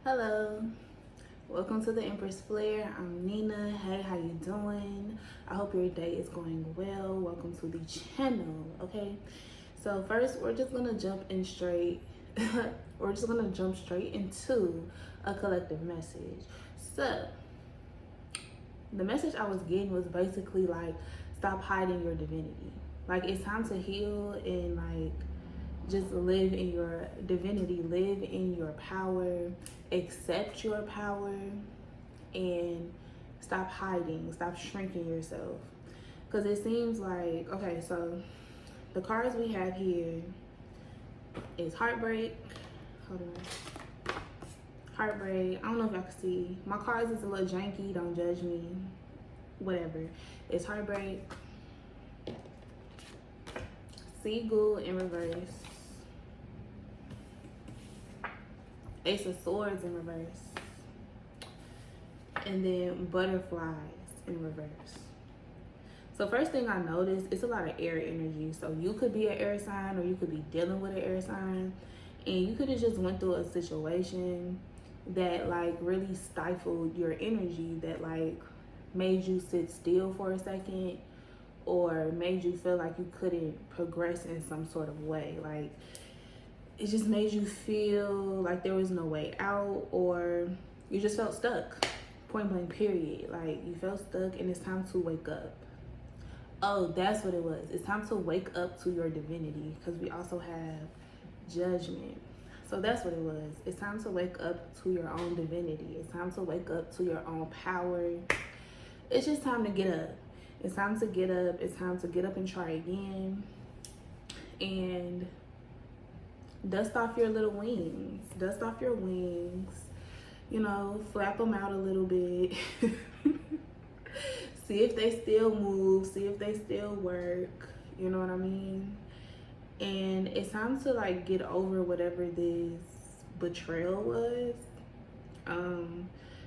Hello, welcome to the Empress Flare. I'm Nina. Hey, how you doing? I hope your day is going well. Welcome to the channel. Okay, so first we're just gonna jump in straight. We're just gonna jump straight into a collective message. So the message I was getting was basically like, stop hiding your divinity. Like, it's time to heal and like just live in your divinity, live in your power, accept your power, and stop hiding, stop shrinking yourself. Because it seems like, okay, so the cards we have here is heartbreak. Hold on. Heartbreak. I don't know if y'all can see. My cards is a little janky, don't judge me. Whatever. It's heartbreak. Seagull in reverse. Ace of Swords in reverse. And then butterflies in reverse. So first thing I noticed, it's a lot of air energy. So you could be an air sign or you could be dealing with an air sign. And you could have just went through a situation that like really stifled your energy, that like made you sit still for a second or made you feel like you couldn't progress in some sort of way. Like, it just made you feel like there was no way out, or you just felt stuck, point blank period. Like, you felt stuck and it's time to wake up. Oh, that's what it was. It's time to wake up to your divinity, because we also have judgment. So that's what it was. It's time to wake up to your own divinity. It's time to wake up to your own power. It's just time to get up. It's time to get up. It's time to get up and try again. And dust off your little wings. Dust off your wings. You know, flap them out a little bit. See if they still move. See if they still work. You know what I mean? And it's time to like get over whatever this betrayal was.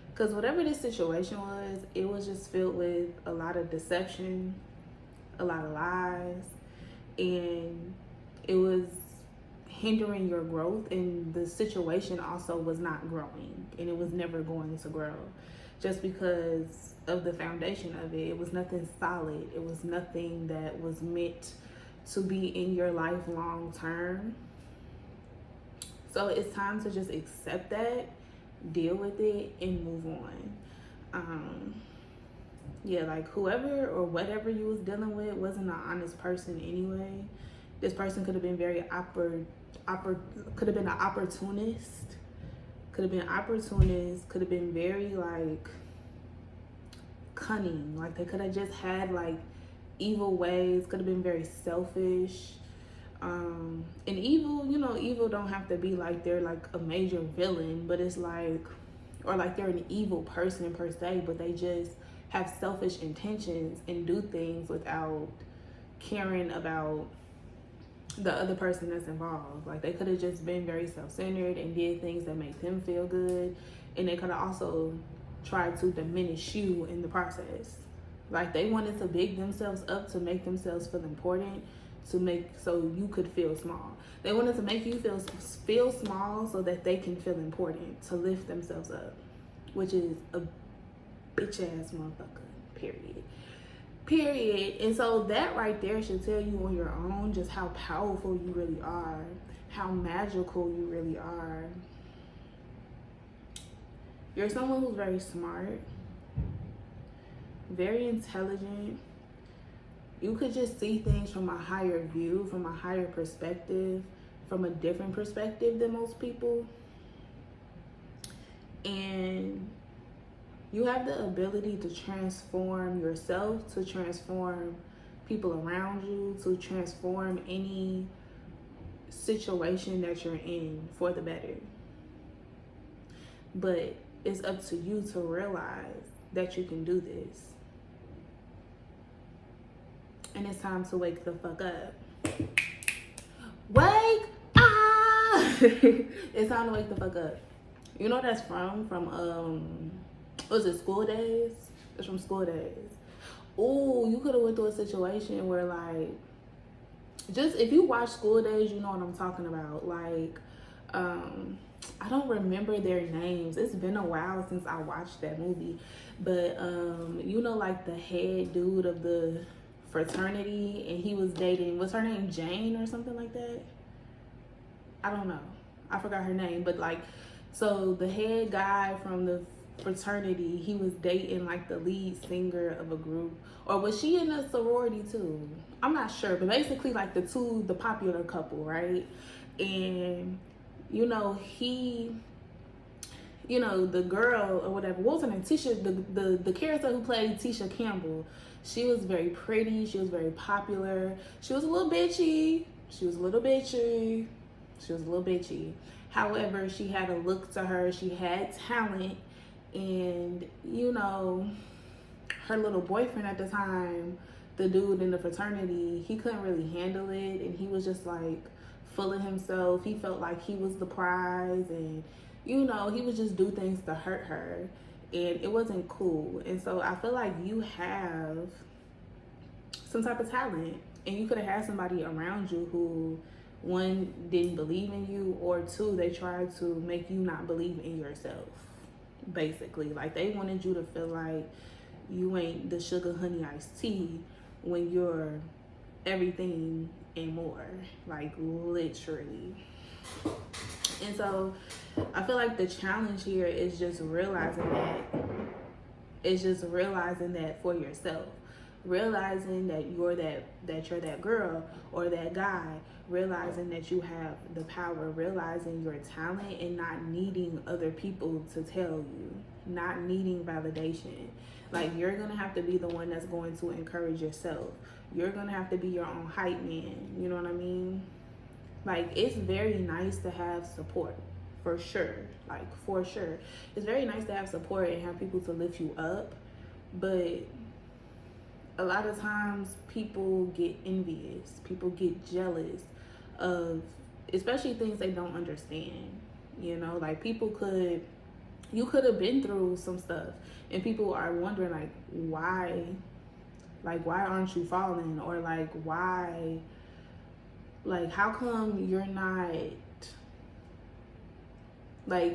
Because whatever this situation was, it was just filled with a lot of deception, a lot of lies, and it was hindering your growth. And the situation also was not growing, and it was never going to grow just because of the foundation of it. It was nothing solid. It was nothing that was meant to be in your life long term. So it's time to just accept that, deal with it, and move on. Yeah, like whoever or whatever you was dealing with wasn't an honest person anyway. This person could have been very could have been an opportunist, could have been very like cunning. Like, they could have just had like evil ways, could have been very selfish. And evil, you know, evil don't have to be like they're like a major villain, but it's like, or like they're an evil person per se, but they just have selfish intentions and do things without caring about the other person that's involved. Like, they could have just been very self-centered and did things that make them feel good, and they could have also tried to diminish you in the process. Like, they wanted to big themselves up to make themselves feel important, so you could feel small. They wanted to make you feel small so that they can feel important, to lift themselves up, which is a bitch ass motherfucker, period. And so that right there should tell you on your own just how powerful you really are, how magical you really are. You're someone who's very smart, very intelligent. You could just see things from a higher view, from a higher perspective, from a different perspective than most people. And you have the ability to transform yourself, to transform people around you, to transform any situation that you're in for the better. But it's up to you to realize that you can do this. And it's time to wake the fuck up. Wake up! It's time to wake the fuck up. You know what that's from? Was it School Days? It's from School Days. Oh, you could have went through a situation where, like, just if you watch School Days, you know what I'm talking about. Like, I don't remember their names. It's been a while since I watched that movie. But you know, like the head dude of the fraternity, and he was dating, what's her name, Jane or something like that? I don't know. I forgot her name, but like, so the head guy from the fraternity, he was dating like the lead singer of a group, or was she in a sorority too? I'm not sure, but basically like the popular couple, right? And you know, the girl or whatever, what was her name? Tisha, the character who played Tisha Campbell, she was very pretty, she was very popular, she was a little bitchy, she was a little bitchy, she was a little bitchy. However, she had a look to her, she had talent, and you know, her little boyfriend at the time, the dude in the fraternity, he couldn't really handle it, and he was just like full of himself. He felt like he was the prize, and you know, he would just do things to hurt her, and it wasn't cool. And so I feel like you have some type of talent, and you could have had somebody around you who, one, didn't believe in you, or two, they tried to make you not believe in yourself. Basically, like they wanted you to feel like you ain't the sugar honey iced tea when you're everything and more, like literally. And so I feel like the challenge here is just realizing that. It's just realizing that for yourself. Realizing that you're that girl or that guy, realizing that you have the power, realizing your talent, and not needing other people to tell you, not needing validation. Like, you're gonna have to be the one that's going to encourage yourself. You're gonna have to be your own hype man, you know what I mean? Like, it's very nice to have support, for sure. Like, for sure. It's very nice to have support and have people to lift you up, but a lot of times people get envious, people get jealous of, especially things they don't understand. You know, like you could have been through some stuff, and people are wondering why aren't you falling, or why, how come you're not,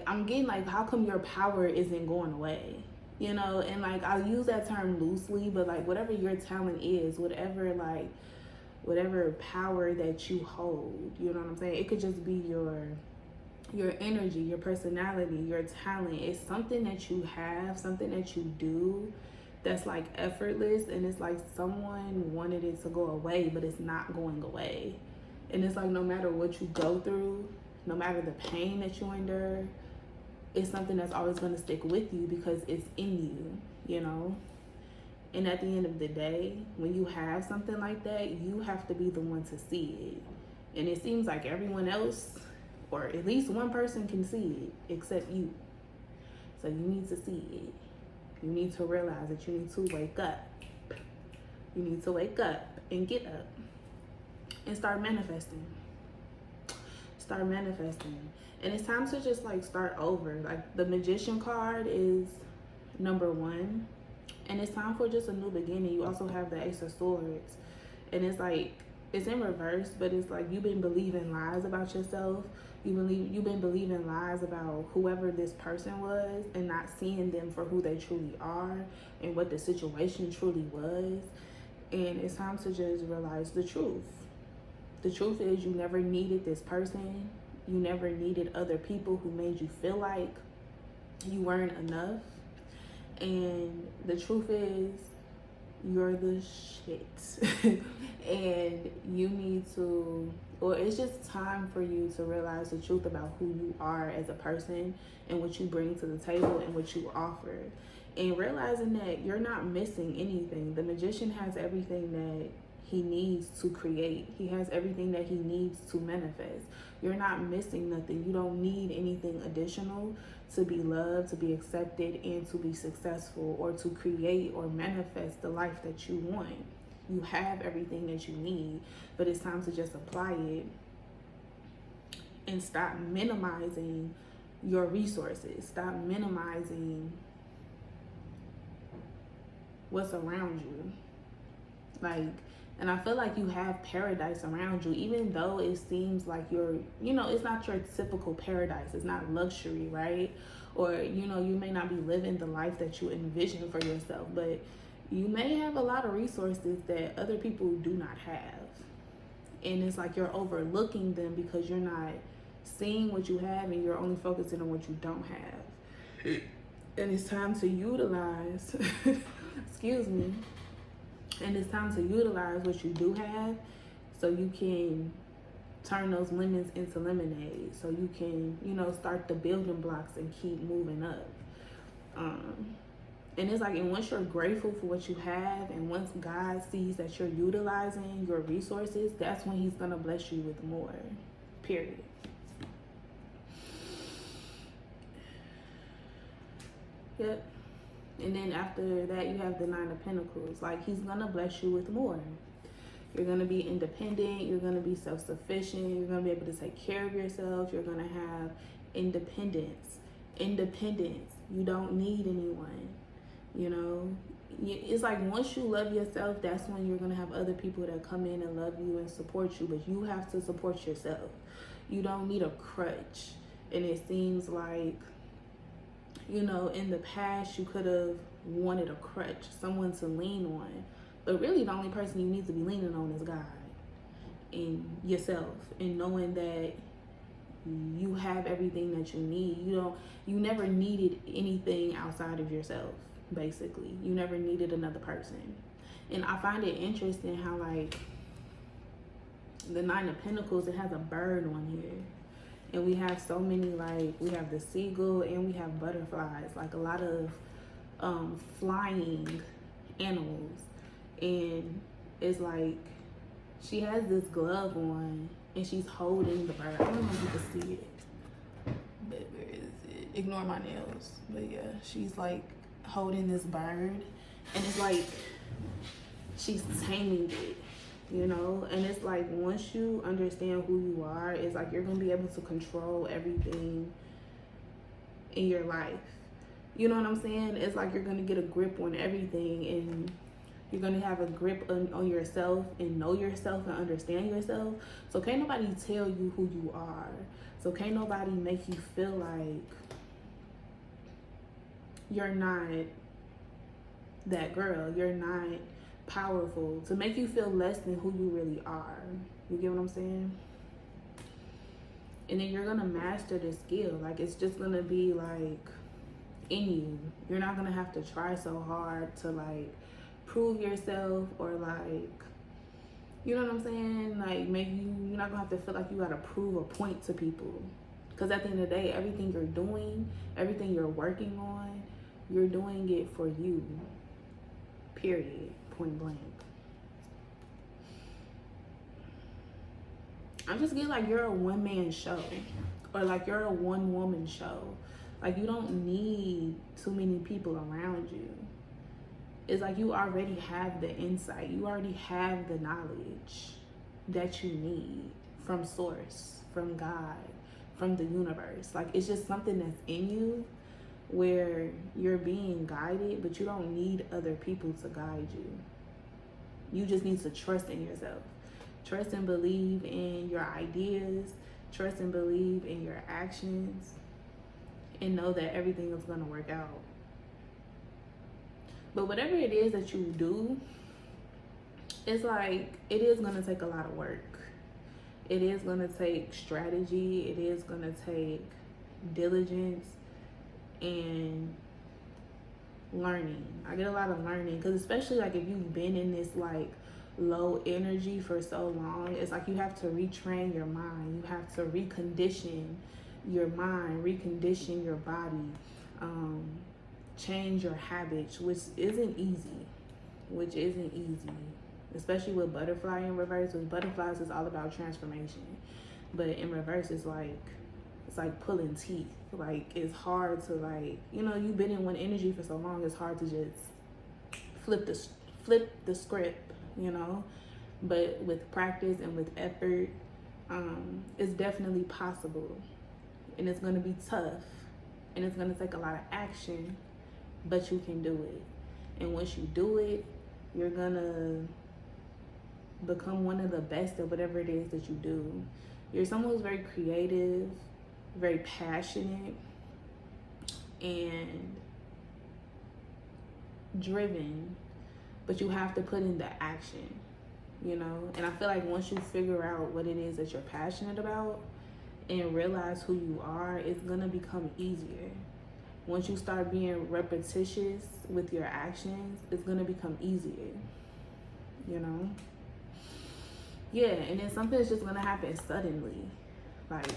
I'm getting how come your power isn't going away, you know? And I'll use that term loosely, but whatever your talent is, whatever power that you hold, you know what I'm saying? It could just be your energy, your personality, your talent. It's something that you have, something that you do that's effortless, and it's someone wanted it to go away, but it's not going away. And it's no matter what you go through, no matter the pain that you endure, it's something that's always going to stick with you because it's in you, you know? And at the end of the day, when you have something like that, you have to be the one to see it. And it seems like everyone else, or at least one person, can see it except you. So you need to see it. You need to realize that you need to wake up. You need to wake up and get up and start manifesting. Start manifesting. And it's time to just start over. The Magician card is number 1. And it's time for just a new beginning. You also have the Ace of Swords. And it's it's in reverse, but it's you've been believing lies about yourself. You've been believing lies about whoever this person was, and not seeing them for who they truly are and what the situation truly was. And it's time to just realize the truth. The truth is, you never needed this person. You never needed other people who made you feel like you weren't enough. And the truth is, you're the shit. And you need to, or it's just time for you to realize the truth about who you are as a person and what you bring to the table and what you offer. And realizing that you're not missing anything. The Magician has everything that he needs to create. He has everything that he needs to manifest. You're not missing nothing. You don't need anything additional to be loved, to be accepted, and to be successful, or to create or manifest the life that you want. You have everything that you need, but it's time to just apply it and stop minimizing your resources. Stop minimizing what's around you. And I feel like you have paradise around you, even though it seems like you're, it's not your typical paradise. It's not luxury, right? Or, you may not be living the life that you envision for yourself, but you may have a lot of resources that other people do not have. And it's like you're overlooking them because you're not seeing what you have and you're only focusing on what you don't have. And it's time to utilize, excuse me, and it's time to utilize what you do have so you can turn those lemons into lemonade. So you can, start the building blocks and keep moving up. And it's like, and once you're grateful for what you have, and once God sees that you're utilizing your resources, that's when he's going to bless you with more, period. Yep. And then after that, you have the Nine of Pentacles. Like, he's going to bless you with more. You're going to be independent. You're going to be self-sufficient. You're going to be able to take care of yourself. You're going to have independence. Independence. You don't need anyone. It's like once you love yourself, that's when you're going to have other people that come in and love you and support you. But you have to support yourself. You don't need a crutch. And it seems like, in the past, you could have wanted a crutch, someone to lean on. But really, the only person you need to be leaning on is God and yourself, and knowing that you have everything that you need. You never needed anything outside of yourself, basically. You never needed another person. And I find it interesting how, like, the Nine of Pentacles, it has a bird on here. And we have so many, like, we have the seagull and we have butterflies, like a lot of flying animals. And it's like, she has this glove on and she's holding the bird. I don't know if you can see it, but where is it? Ignore my nails. But yeah, she's like holding this bird, and it's like she's taming it. And it's like, once you understand who you are, it's like you're gonna be able to control everything in your life. You know what I'm saying? It's like you're gonna get a grip on everything, and you're gonna have a grip on yourself and know yourself and understand yourself. So can't nobody tell you who you are. So can't nobody make you feel like you're not that girl. You're not powerful, to make you feel less than who you really are. You get what I'm saying? And then you're gonna master the skill. Like, it's just gonna be like in you. You're not gonna have to try so hard to like prove yourself, or like, you know what I'm saying? Like, you're not gonna have to feel like you gotta prove a point to people. Because at the end of the day, everything you're doing, everything you're working on, you're doing it for you. Period. Point blank. I just get like you're a one-man show, or like you're a one-woman show. Like, you don't need too many people around you. It's like you already have the insight. You already have the knowledge that you need from source, from God, from the universe. Like, it's just something that's in you where you're being guided, but you don't need other people to guide you. You just need to trust in yourself. Trust and believe in your ideas. Trust and believe in your actions. And know that everything is going to work out. But whatever it is that you do, it's like, it is going to take a lot of work. It is going to take strategy. It is going to take diligence and learning. I get a lot of learning, because especially like if you've been in this like low energy for so long, it's like you have to retrain your mind. You have to recondition your mind, recondition your body, change your habits, which isn't easy. Especially with butterfly in reverse. With butterflies, it's all about transformation. But in reverse, it's like pulling teeth. Like, it's hard to, like, you've been in one energy for so long, it's hard to just flip the script, But with practice and with effort, it's definitely possible. And it's going to be tough. And it's going to take a lot of action, but you can do it. And once you do it, you're going to become one of the best at whatever it is that you do. You're someone who's very creative, very passionate, and driven, but you have to put in the action, you know? And I feel like once you figure out what it is that you're passionate about and realize who you are, it's gonna become easier. Once you start being repetitious with your actions, it's gonna become easier, you know? Yeah, and then something's just gonna happen suddenly. Like,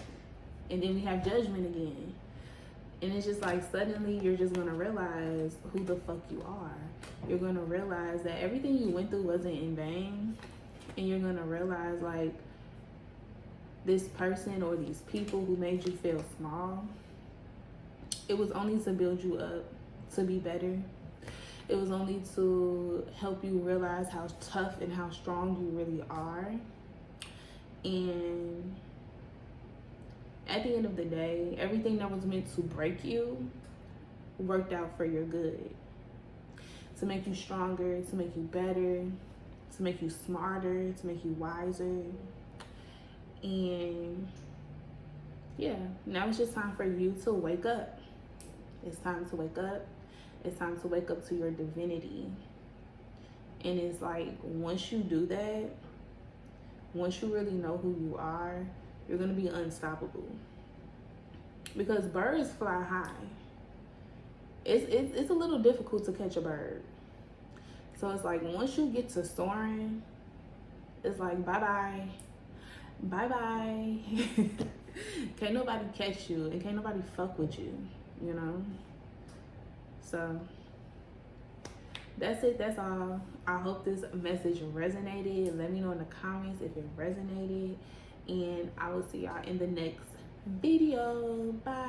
and then we have judgment again. And it's just like suddenly you're just gonna realize who the fuck you are. You're gonna realize that everything you went through wasn't in vain. And you're gonna realize like this person or these people who made you feel small, it was only to build you up to be better. It was only to help you realize how tough and how strong you really are. And at the end of the day, everything that was meant to break you worked out for your good. To make you stronger, to make you better, to make you smarter, to make you wiser. And yeah, now it's just time for you to wake up. It's time to wake up. It's time to wake up to your divinity. And it's like, once you do that, once you really know who you are, you're gonna be unstoppable. Because birds fly high. It's a little difficult to catch a bird. So it's like, once you get to soaring, it's like, bye-bye. Bye-bye. Can't nobody catch you, and can't nobody fuck with you, you know? So that's it. That's all. I hope this message resonated. Let me know in the comments if it resonated. And I will see y'all in the next video. Bye.